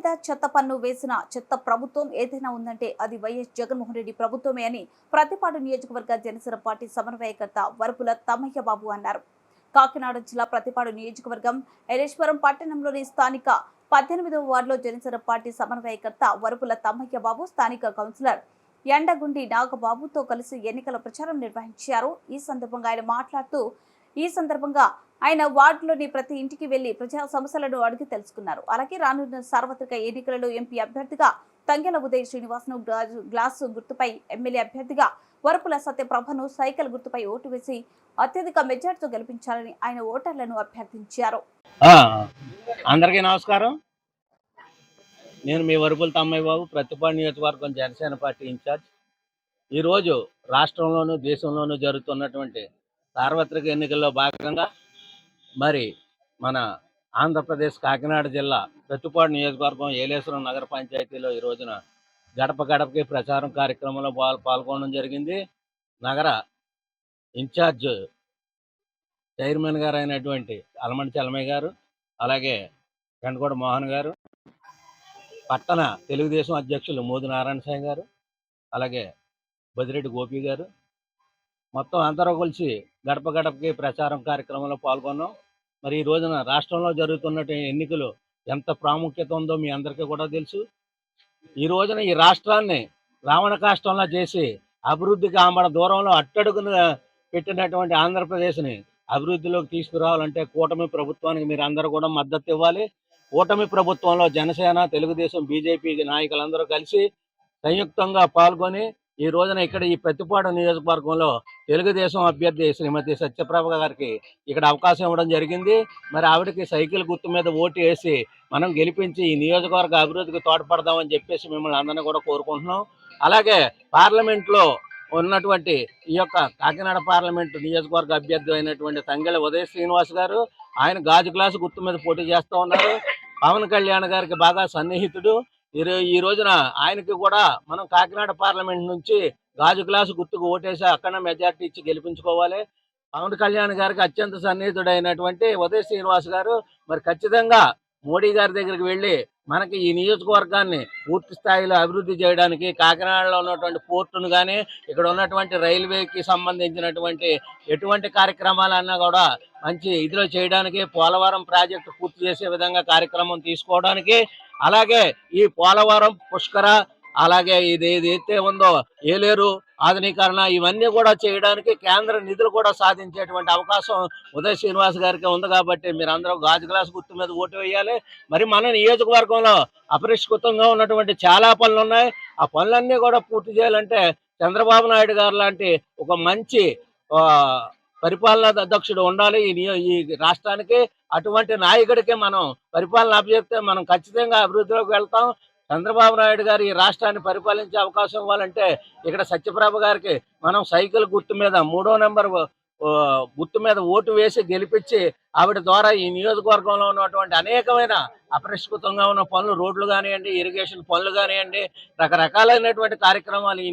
మీద చెత్త పన్ను వేసిన చెత్త ప్రభుత్వం ఏదైనా ఉందంటే అది వైఎస్ జగన్మోహన్ రెడ్డి ప్రభుత్వమే అని ప్రతిపాడు నియోజకవర్గ జనసేన పార్టీ సమన్వయకర్త వరపుల తమ్మయ్య బాబు అన్నారు. కాకినాడ జిల్లా ప్రతిపాడు నియోజకవర్గం ఎలేశ్వరం పట్టణంలోని స్థానిక 18వ వార్డులో జనసేన పార్టీ సమన్వయకర్త వరపుల తమ్మయ్య బాబు స్థానిక కౌన్సిలర్ ఎండగుండి నాగబాబుతో కలిసి ఎన్నికల ప్రచారం నిర్వహించారు. ఈ సందర్భంగా ఆయన వార్డులోని ప్రతి ఇంటికి వెళ్లి ప్రజా సమస్యలను అడిగి తెలుసుకున్నారు. అలాగే రానున్న సార్వత్రిక ఎన్నికలలో ఎంపీ అభ్యర్థిగా తంగెల ఉదయ్ శ్రీనివాస్ను గ్లాసు గుర్తుపై, ఎమ్మెల్యే అభ్యర్థిగా వరపుల సత్యప్రభను సైకిల్ గుర్తుపై ఓటు వేసి అత్యధిక మెజార్టీతో గెలిపించాలని ఆయన ఓటర్లను అభ్యర్థించారు. అందరికీ నమస్కారం. నేను మీ వరపుల తమ్మయ్య బాబు, ప్రతిపాడు నియోజకవర్గం జనసేన పార్టీ ఇన్ఛార్జ్. ఈరోజు రాష్ట్రంలోనూ దేశంలోనూ జరుగుతున్నటువంటి సార్వత్రిక ఎన్నికల్లో భాగంగా మరి మన ఆంధ్రప్రదేశ్ కాకినాడ జిల్లా ప్రతిపాడు నియోజకవర్గం ఏలేశ్వరం నగర పంచాయతీలో ఈ రోజున గడప గడపకి ప్రచారం కార్యక్రమంలో పాల్గొనడం జరిగింది. నగర ఇన్ఛార్జ్ చైర్మన్ గారు అయినటువంటి అలమంటి చలమయ్య గారు, అలాగే గంటకోట మోహన్ గారు, పట్టణ తెలుగుదేశం అధ్యక్షులు మోది నారాయణ సాయి గారు, అలాగే బదిరెడ్డి గోపి గారు, మొత్తం అందరూ కలిసి గడప గడపకి ప్రచారం కార్యక్రమంలో పాల్గొన్నాం. మరి ఈ రోజున రాష్ట్రంలో జరుగుతున్న ఎన్నికలు ఎంత ప్రాముఖ్యత ఉందో మీ అందరికీ కూడా తెలుసు. ఈ రోజున ఈ రాష్ట్రాన్ని రావణ కాష్టంలో చేసి అభివృద్ధికి ఆమడ దూరంలో అట్టడుగున పెట్టినటువంటి ఆంధ్రప్రదేశ్ని అభివృద్ధిలోకి తీసుకురావాలంటే కూటమి ప్రభుత్వానికి మీరు అందరూ కూడా మద్దతు ఇవ్వాలి. కూటమి ప్రభుత్వంలో జనసేన, తెలుగుదేశం, బీజేపీ నాయకులందరూ కలిసి సంయుక్తంగా పాల్గొని ఈ రోజున ఇక్కడ ఈ ప్రతిపాడు నియోజకవర్గంలో తెలుగుదేశం అభ్యర్థి శ్రీమతి సత్యప్రభ గారికి ఇక్కడ అవకాశం ఇవ్వడం జరిగింది. మరి ఆవిడకి సైకిల్ గుర్తు మీద ఓటు వేసి మనం గెలిపించి ఈ నియోజకవర్గ అభివృద్ధికి తోడ్పడదామని చెప్పేసి మిమ్మల్ని అందరినీ కూడా కోరుకుంటున్నాం. అలాగే పార్లమెంట్లో ఉన్నటువంటి ఈ యొక్క కాకినాడ పార్లమెంటు నియోజకవర్గ అభ్యర్థి అయినటువంటి తంగెల ఉదయ్ శ్రీనివాస్ గారు, ఆయన గాజు గ్లాసు గుర్తు మీద పోటీ చేస్తూ ఉన్నారు. పవన్ కళ్యాణ్ గారికి బాగా సన్నిహితుడు. ఈ రోజున ఆయనకి కూడా మనం కాకినాడ పార్లమెంట్ నుంచి గాజు గ్లాసు గుర్తుకు ఓటేసి అక్కడ మెజార్టీ ఇచ్చి గెలిపించుకోవాలి. పవన్ కళ్యాణ్ గారికి అత్యంత సన్నిహితుడైనటువంటి ఉదయ్ శ్రీనివాస్ గారు మరి ఖచ్చితంగా మోడీ గారి దగ్గరికి వెళ్ళి మనకి ఈ నియోజకవర్గాన్ని పూర్తి స్థాయిలో అభివృద్ధి చేయడానికి, కాకినాడలో ఉన్నటువంటి పోర్టును కానీ, ఇక్కడ ఉన్నటువంటి రైల్వేకి సంబంధించినటువంటి ఎటువంటి కార్యక్రమాలన్నా కూడా మంచి ఇదిలో చేయడానికి, పోలవరం ప్రాజెక్టు పూర్తి చేసే విధంగా కార్యక్రమం తీసుకోవడానికి, అలాగే ఈ పోలవరం, పుష్కర, అలాగే ఇది ఏదైతే ఉందో ఏలేరు ఆధునీకరణ, ఇవన్నీ కూడా చేయడానికి కేంద్ర నిధులు కూడా సాధించేటువంటి అవకాశం ఉదయ్ శ్రీనివాస్ గారికి ఉంది. కాబట్టి మీరందరూ గాజు గ్లాస్ గుర్తు మీద ఓటు వేయాలి. మరి మన నియోజకవర్గంలో అపరిష్కృతంగా ఉన్నటువంటి చాలా పనులు ఉన్నాయి. ఆ పనులన్నీ కూడా పూర్తి చేయాలంటే చంద్రబాబు నాయుడు గారు లాంటి ఒక మంచి పరిపాలనా అధ్యక్షుడు ఉండాలి ఈ రాష్ట్రానికి. అటువంటి నాయకుడికి మనం పరిపాలన అప్పచెప్తే మనం ఖచ్చితంగా అభివృద్ధిలోకి వెళ్తాం. చంద్రబాబు నాయుడు గారు ఈ రాష్ట్రాన్ని పరిపాలించే అవకాశం ఇవ్వాలంటే ఇక్కడ సత్యప్రభ గారికి మనం సైకిల్ గుర్తు మీద 3వ నెంబర్ గుర్తు మీద ఓటు వేసి గెలిపించి ఆవిడ ద్వారా ఈ నియోజకవర్గంలో ఉన్నటువంటి అనేకమైన అపరిష్కృతంగా ఉన్న పనులు, రోడ్లు కానివ్వండి, ఇరిగేషన్ పనులు కానివ్వండి, రకరకాలైనటువంటి కార్యక్రమాలు